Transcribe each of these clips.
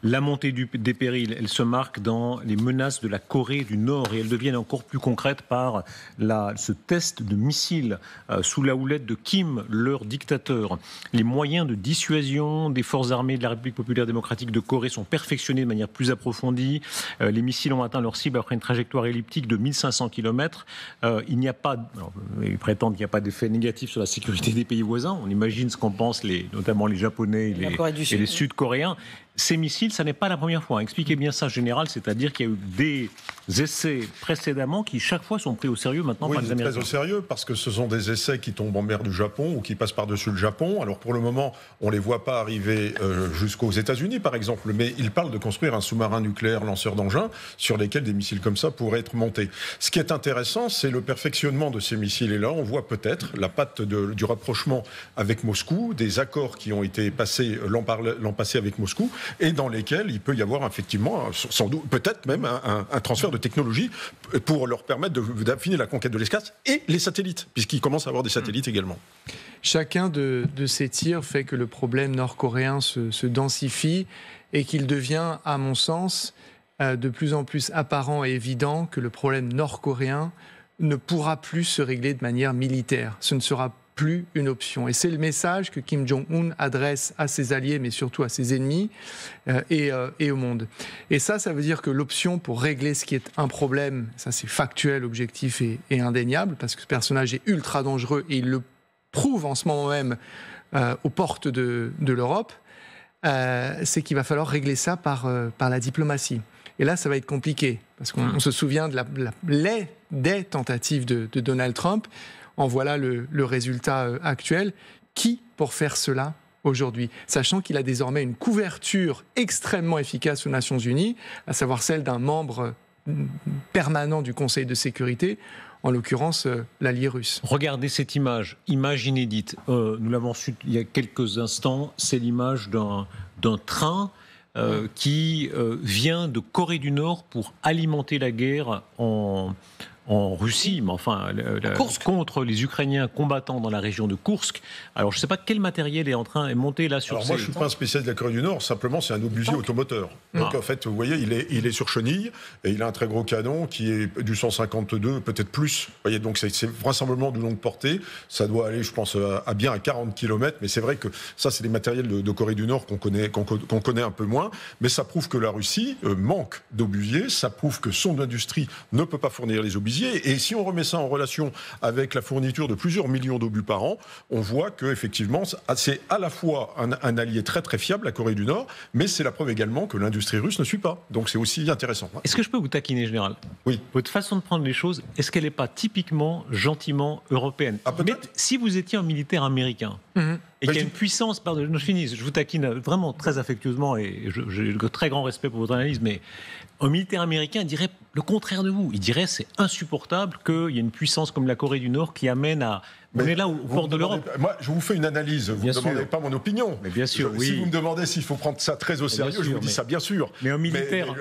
La montée des périls, elle se marque dans les menaces de la Corée du Nord et elles deviennent encore plus concrètes par ce test de missiles sous la houlette de Kim, leur dictateur. Les moyens de dissuasion des forces armées de la République populaire démocratique de Corée sont perfectionnés de manière plus approfondie. Les missiles ont atteint leur cible après une trajectoire elliptique de 1500 km. Il n'y a pas, ils prétendent qu'il n'y a pas d'effet négatif sur la sécurité des pays voisins. On imagine ce qu'en pensent notamment les Japonais et les Sud-Coréens. Ces missiles, ça n'est pas la première fois. Expliquez bien ça, général, c'est-à-dire qu'il y a eu des essais précédemment qui, chaque fois, sont pris au sérieux maintenant par les Américains. Très au sérieux, parce que ce sont des essais qui tombent en mer du Japon ou qui passent par-dessus le Japon. Alors, pour le moment, on ne les voit pas arriver jusqu'aux États-Unis, par exemple, mais ils parlent de construire un sous-marin nucléaire lanceur d'engins sur lesquels des missiles comme ça pourraient être montés. Ce qui est intéressant, c'est le perfectionnement de ces missiles. Et là, on voit peut-être la patte du rapprochement avec Moscou, des accords qui ont été passés l'an passé avec Moscou, et dans lesquels il peut y avoir effectivement, sans doute, peut-être même un transfert de technologie pour leur permettre d'affiner la conquête de l'espace et les satellites, puisqu'ils commencent à avoir des satellites également. Chacun de ces tirs fait que le problème nord-coréen se densifie et qu'il devient, à mon sens, de plus en plus apparent et évident que le problème nord-coréen ne pourra plus se régler de manière militaire. Ce ne sera plus une option. Et c'est le message que Kim Jong-un adresse à ses alliés, mais surtout à ses ennemis et au monde. Et ça veut dire que l'option pour régler ce qui est un problème, ça c'est factuel, objectif et indéniable, parce que ce personnage est ultra dangereux et il le prouve en ce moment même aux portes de l'Europe, c'est qu'il va falloir régler ça par la diplomatie. Et là, ça va être compliqué, parce qu'on se souvient des tentatives de Donald Trump. En voilà le résultat actuel. Qui pour faire cela aujourd'hui ? Sachant qu'il a désormais une couverture extrêmement efficace aux Nations Unies, à savoir celle d'un membre permanent du Conseil de sécurité, en l'occurrence l'allié russe. Regardez cette image inédite. Nous l'avons su il y a quelques instants, c'est l'image d'un train qui vient de Corée du Nord pour alimenter la guerre en Russie, mais enfin, contre les Ukrainiens combattant dans la région de Kursk. Alors, je ne sais pas quel matériel est monté là sur ces... Alors, moi, je ne suis pas un spécialiste de la Corée du Nord, simplement, c'est un obusier automoteur. Donc, en fait, vous voyez, il est sur chenille, et il a un très gros canon qui est du 152, peut-être plus. Vous voyez, donc, c'est vraisemblablement de longue portée. Ça doit aller, je pense, à 40 km, mais c'est vrai que ça, c'est des matériels de Corée du Nord qu'on connaît un peu moins, mais ça prouve que la Russie manque d'obusiers, ça prouve que son industrie ne peut pas fournir les obusiers. Et si on remet ça en relation avec la fourniture de plusieurs millions d'obus par an, on voit qu'effectivement, c'est à la fois un allié très très fiable, la Corée du Nord, mais c'est la preuve également que l'industrie russe ne suit pas. Donc c'est aussi intéressant. Est-ce que je peux vous taquiner, général ? Oui. Votre façon de prendre les choses, est-ce qu'elle n'est pas typiquement, gentiment européenne ? Mais si vous étiez un militaire américain, et qu'il y a une puissance, pardon, je finis, je vous taquine vraiment très affectueusement, et j'ai de très grand respect pour votre analyse, mais un militaire américain dirait le contraire de vous. Il dirait c'est insupportable qu'il y ait une puissance comme la Corée du Nord qui amène à... On est là au port de l'Europe. Moi, je vous fais une analyse. Vous ne me demandez pas mon opinion. Mais bien sûr, oui. Si vous me demandez s'il faut prendre ça très au sérieux, je vous dis ça, bien sûr. Mais un militaire,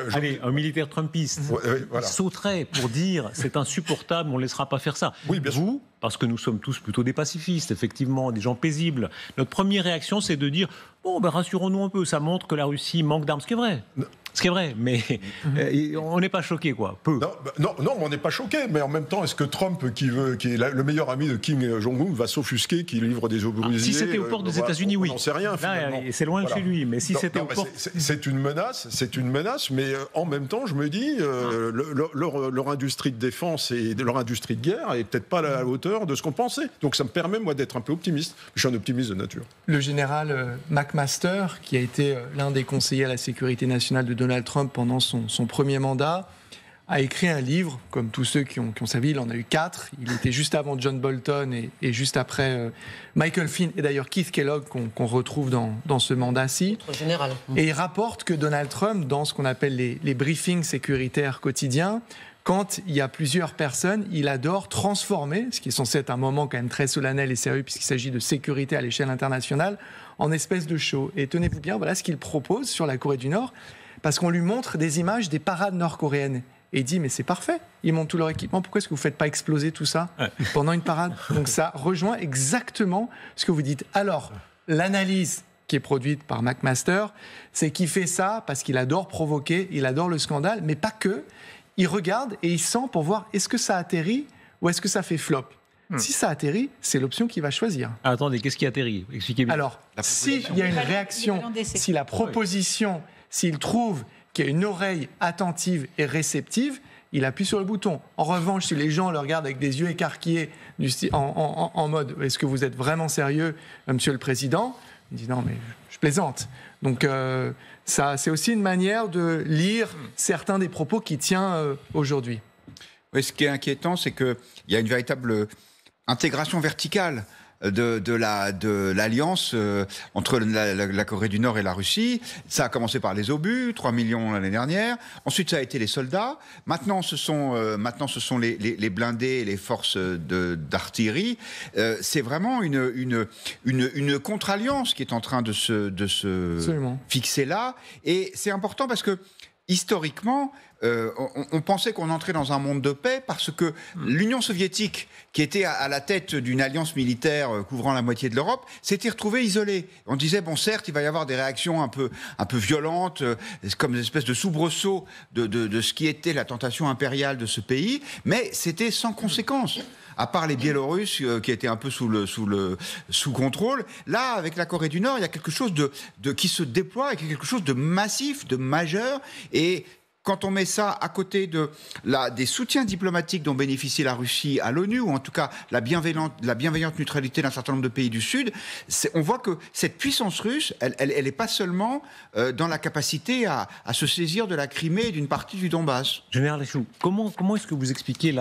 un militaire trumpiste, voilà, sauterait pour dire c'est insupportable, on ne laissera pas faire ça. Oui, bien sûr. Parce que nous sommes tous plutôt des pacifistes, effectivement, des gens paisibles. Notre première réaction, c'est de dire bon, rassurons-nous un peu, ça montre que la Russie manque d'armes, ce qui est vrai. Ce qui est vrai, mais on n'est pas choqué, quoi. Peu. Non, on n'est pas choqué, mais en même temps, est-ce que Trump, qui est le meilleur ami de Kim Jong-un, va s'offusquer qu'il livre des obusiers ? Si c'était aux portes des États-Unis, oui. On n'en sait rien, finalement. C'est loin de chez lui, mais si c'était aux portes... C'est une menace, mais en même temps, je me dis, leur industrie de défense et leur industrie de guerre est peut-être pas à la hauteur de ce qu'on pensait. Donc ça me permet, moi, d'être un peu optimiste. Je suis un optimiste de nature. Le général McMaster, qui a été l'un des conseillers à la sécurité nationale de Donald Trump pendant son premier mandat, a écrit un livre, comme tous ceux qui ont sa vie, il en a eu 4. Il était juste avant John Bolton et juste après Michael Flynn, et d'ailleurs Keith Kellogg, qu'on retrouve dans ce mandat-ci. Général. Et il rapporte que Donald Trump, dans ce qu'on appelle les briefings sécuritaires quotidiens, quand il y a plusieurs personnes, il adore transformer, ce qui est censé être un moment quand même très solennel et sérieux, puisqu'il s'agit de sécurité à l'échelle internationale, en espèce de show. Et tenez-vous bien, voilà ce qu'il propose sur la Corée du Nord, parce qu'on lui montre des images des parades nord-coréennes. Et il dit, mais c'est parfait, ils montent tout leur équipement, pourquoi est-ce que vous ne faites pas exploser tout ça pendant une parade ? Donc ça rejoint exactement ce que vous dites. Alors, l'analyse qui est produite par McMaster, c'est qu'il fait ça parce qu'il adore provoquer, il adore le scandale, mais pas que. Il regarde et il sent pour voir est-ce que ça atterrit ou est-ce que ça fait flop. Si ça atterrit, c'est l'option qu'il va choisir. Ah, attendez, qu'est-ce qui atterrit? Expliquez-moi. Alors, s'il y a une réaction, si la proposition, s'il trouve qu'il y a une oreille attentive et réceptive, il appuie sur le bouton. En revanche, si les gens le regardent avec des yeux écarquillés, en mode « Est-ce que vous êtes vraiment sérieux, Monsieur le Président ?» Il dit « Non, mais je plaisante. » Donc, ça, c'est aussi une manière de lire certains des propos qu'il tient aujourd'hui. Oui, ce qui est inquiétant, c'est qu'il y a une véritable intégration verticale de l'alliance entre la Corée du Nord et la Russie. Ça a commencé par les obus, 3 millions l'année dernière. Ensuite, ça a été les soldats. Maintenant, ce sont les blindés et les forces d'artillerie. C'est vraiment une contre-alliance qui est en train de se fixer là. Et c'est important parce que, historiquement, on pensait qu'on entrait dans un monde de paix parce que l'Union soviétique, qui était à la tête d'une alliance militaire couvrant la moitié de l'Europe, s'était retrouvée isolée. On disait, bon, certes, il va y avoir des réactions un peu violentes, comme des espèces de soubresauts de ce qui était la tentation impériale de ce pays, mais c'était sans conséquence. À part les Biélorusses qui étaient un peu sous contrôle, là, avec la Corée du Nord, il y a quelque chose qui se déploie, et quelque chose de massif, de majeur, et quand on met ça à côté des soutiens diplomatiques dont bénéficie la Russie à l'ONU, ou en tout cas la bienveillante neutralité d'un certain nombre de pays du Sud, on voit que cette puissance russe, elle n'est pas seulement dans la capacité à se saisir de la Crimée et d'une partie du Donbass. Général Lachaud, comment est-ce que vous expliquez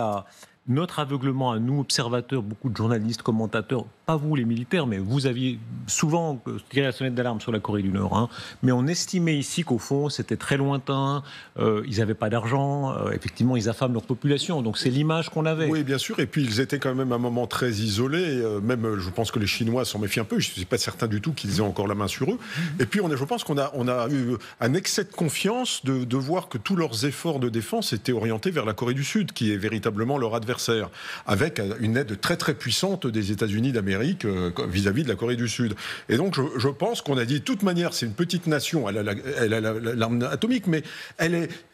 notre aveuglement à nous, observateurs, beaucoup de journalistes, commentateurs, pas vous les militaires, mais vous aviez souvent tiré la sonnette d'alarme sur la Corée du Nord, hein, mais on estimait ici qu'au fond c'était très lointain, ils n'avaient pas d'argent, effectivement ils affament leur population, donc c'est l'image qu'on avait. Oui, bien sûr, et puis ils étaient quand même à un moment très isolés, même je pense que les Chinois s'en méfient un peu, je ne suis pas certain du tout qu'ils aient encore la main sur eux, et puis je pense qu'on a eu un excès de confiance de voir que tous leurs efforts de défense étaient orientés vers la Corée du Sud, qui est véritablement leur adversaire, avec une aide très très puissante des États-Unis d'Amérique vis-à-vis de la Corée du Sud. Et donc je pense qu'on a dit, de toute manière, c'est une petite nation, elle a l'arme atomique, mais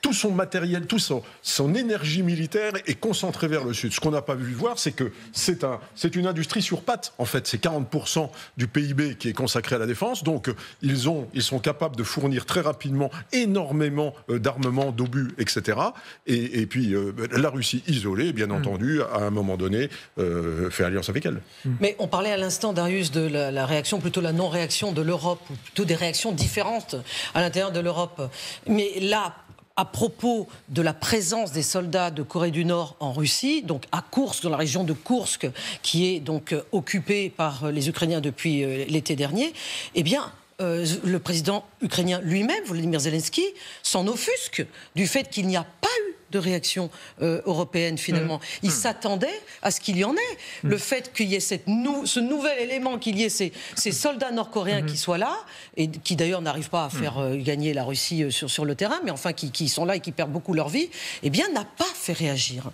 tout son matériel, son énergie militaire est concentrée vers le Sud. Ce qu'on n'a pas vu voir, c'est que c'est une industrie sur pattes. En fait, c'est 40% du PIB qui est consacré à la défense. Donc ils sont capables de fournir très rapidement énormément d'armements, d'obus, etc. Et puis la Russie isolée, bien entendu, à un moment donné, fait alliance avec elle. Mais on parlait à l'instant, Darius, de la réaction, plutôt la non-réaction de l'Europe, ou plutôt des réactions différentes à l'intérieur de l'Europe. Mais là, à propos de la présence des soldats de Corée du Nord en Russie, donc à Koursk, dans la région de Koursk, qui est donc occupée par les Ukrainiens depuis l'été dernier, eh bien, le président ukrainien lui-même, Volodymyr Zelensky, s'en offusque du fait qu'il n'y a pas eu de réaction européenne finalement. Il s'attendait à ce qu'il y en ait. Le fait qu'il y ait ce nouvel élément, qu'il y ait ces soldats nord-coréens qui soient là, et qui d'ailleurs n'arrivent pas à faire gagner la Russie sur le terrain, mais enfin qui sont là et qui perdent beaucoup leur vie, eh bien n'a pas fait réagir.